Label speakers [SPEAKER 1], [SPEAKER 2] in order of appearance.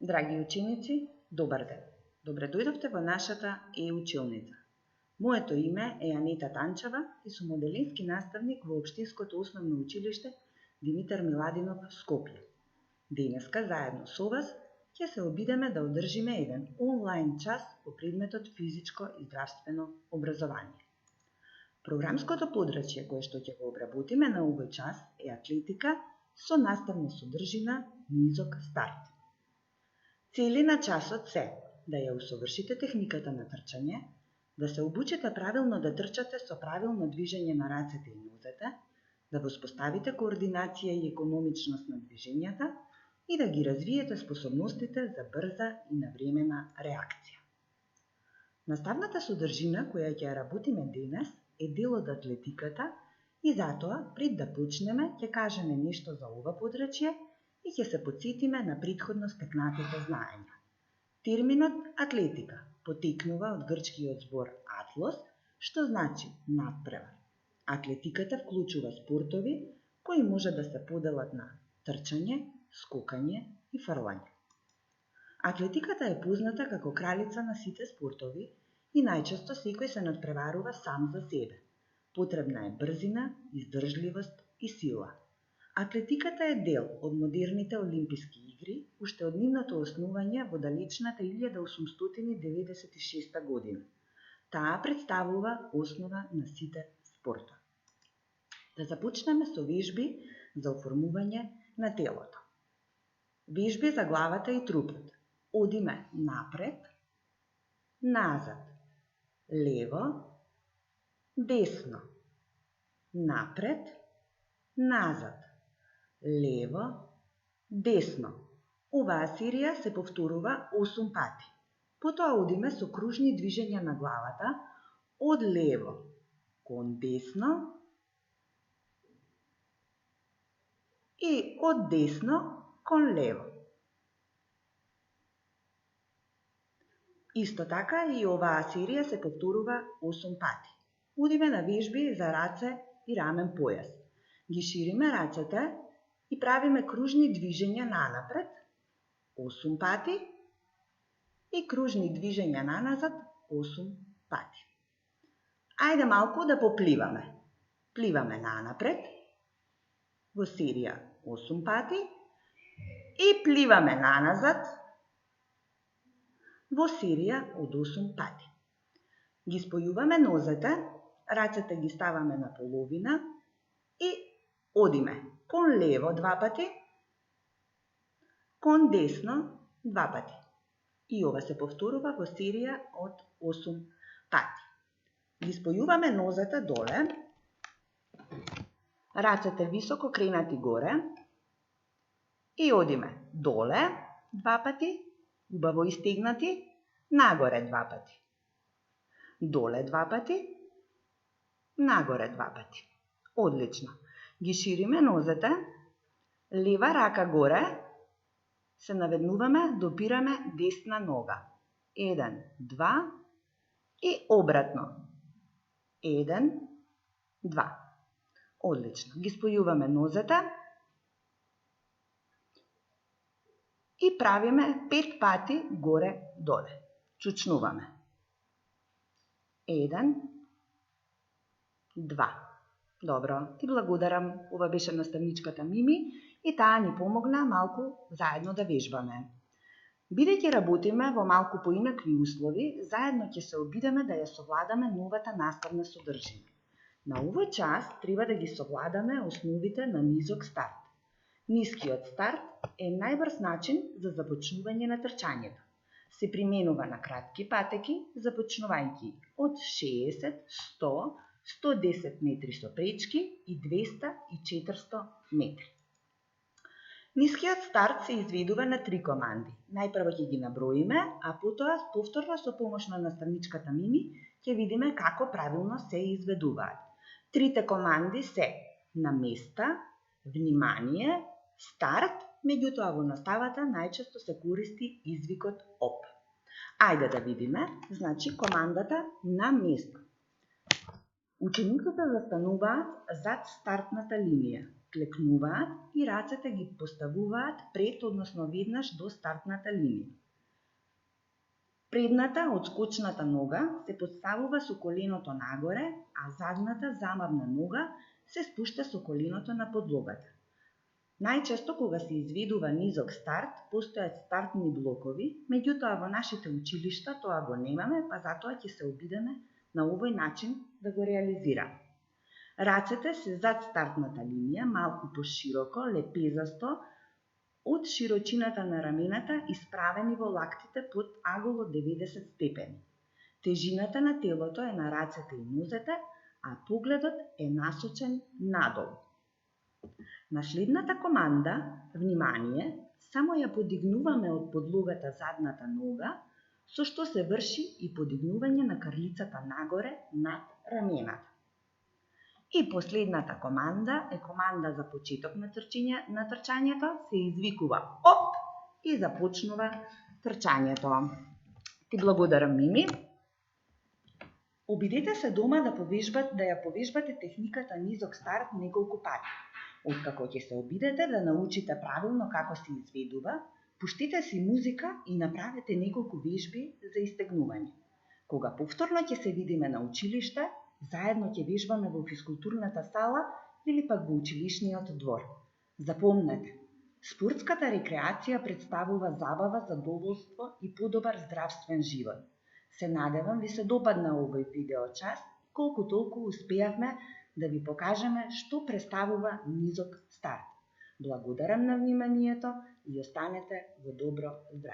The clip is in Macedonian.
[SPEAKER 1] Драги ученици, добар ден! Добре дојдовте во нашата училница. Моето име е Анита Танчева и сум моделински наставник во Општинското основно училиште Димитар Миладинов Скопје. Денеска заедно со вас ќе се обидеме да одржиме еден онлайн час по предметот физичко и здравствено образование. Програмското подрачје кое што ќе го обработиме на овој час е атлетика со наставна содржина низок старт. Цели на часот се да ја усовршите техниката на трчање, да се обучите правилно да трчате со правилно движење на рацете и нозете, да воспоставите координација и економичност на движењата и да ги развиете способностите за брза и навремена реакција. Наставната содржина која ќе ја работиме денес е дел од атлетиката и затоа пред да почнеме ќе кажеме нешто за ова подрачје и ќе се потсетиме на претходно стекнатите знаења. Терминот атлетика потекнува од грчкиот збор атлос, што значи надпревар. Атлетиката вклучува спортови кои може да се поделат на трчање, скокање и фрлање. Атлетиката е позната како кралица на сите спортови и најчесто секој се надпреварува сам за себе. Потребна е брзина, издржливост и сила. Атлетиката е дел од модерните олимписки игри, уште од нивното основање во далечната 1896 година. Таа представува основа на сите спортови. Да започнеме со вежби за оформување на телото. Вежби за главата и трупот. Одиме напред, назад, лево, десно, напред, назад, лево, десно. Оваа серија се повторува 8 пати. Потоа одиме со кружни движења на главата од лево кон десно и од десно кон лево. Исто така и оваа серија се повторува 8 пати. Одиме на вежби за раце и рамен појас. Ги шириме рацете и правиме кружни движења нанапред 8 пати и кружни движења наназад 8 пати. Ајде малку да попливаме. Пливаме нанапред во серија 8 пати и пливаме наназад во серија од 8 пати. Ги спојуваме нозете, рацете ги ставаме на половина и одиме кон лево 2 пати, кон десно 2 пати. И ова се повторува во серија од 8 пати. Ги спојуваме нозете доле, рацете високо кренати горе и одиме доле 2 пати, убаво истегнати, нагоре 2 пати. Доле 2 пати, нагоре 2 пати. Одлично. Ги шириме нозете, лева рака горе, се наведнуваме, допираме десна нога. 1, 2 и обратно. 1, 2. Одлично. Ги спојуваме нозете и правиме 5 пати горе-доле. Чучнуваме. 1, 2. Добро, ти благодарам. Ова беше наставничката Мими и таа ни помогна малку заедно да вежбаме. Бидејќи работиме во малку поинакви услови, заедно ќе се обидеме да ја совладаме новата наставна содржина. На овој час треба да ги совладаме основите на низок старт. Нискиот старт е најбрз начин за започнување на трчањето. Се применува на кратки патеки, започнувајќи од 60, 100, 110 метри со пречки и 200 и 400 метри. Нискиот старт се изведува на 3 команди. Најпрво ќе ги наброиме, а потоа повторно со помош на наставничката Мими ќе видиме како правилно се изведуваат. Трите команди се на места, внимание, старт, меѓутоа во наставата најчесто се користи извикот оп. Ајде да видиме, значи командата на место. Учениците застануваат зад стартната линија. клекнуваат и рацете ги поставуваат пред, односно веднаш до стартната линија. Предната одскочната нога се поставува со коленото нагоре, а задната замавна нога се спушта со коленото на подлогата. Најчесто кога се изведува низок старт, постојат стартни блокови, меѓутоа во нашите училишта тоа го немаме, па затоа ќе се обидеме на овој начин да го реализираме. Рацете се зад стартната линија, малку пошироко, лепезасто, од широчината на рамената исправени во лактите под агол од 90 степени. Тежината на телото е на рацете и нозете, а погледот е насочен надолу. На следната команда, внимание, само ја подигнуваме од подлогата задната нога, со што се врши и подигнување на крлицата нагоре над рамената. И последната команда е команда за почеток на трчањето, се извикува оп и започнува трчањето. Ти благодарам, Мими. Обидете се дома да ја повежбате техниката низок старт неколку пати. Откако ќе се обидете да научите правилно како се изведува, пуштите си музика и направете неколку вежби за истегнување. Кога повторно ќе се видиме на училиште, заедно ќе вежбаме во физкултурната сала или пак во училишниот двор. Запомнете, спортската рекреација представува забава, задоволство и подобар здравствен живот. Се надевам ви се допадна овој видеочас, колку толку успеавме да ви покажеме што представува низок старт. Благодарам на вниманието и останете во добро здравје.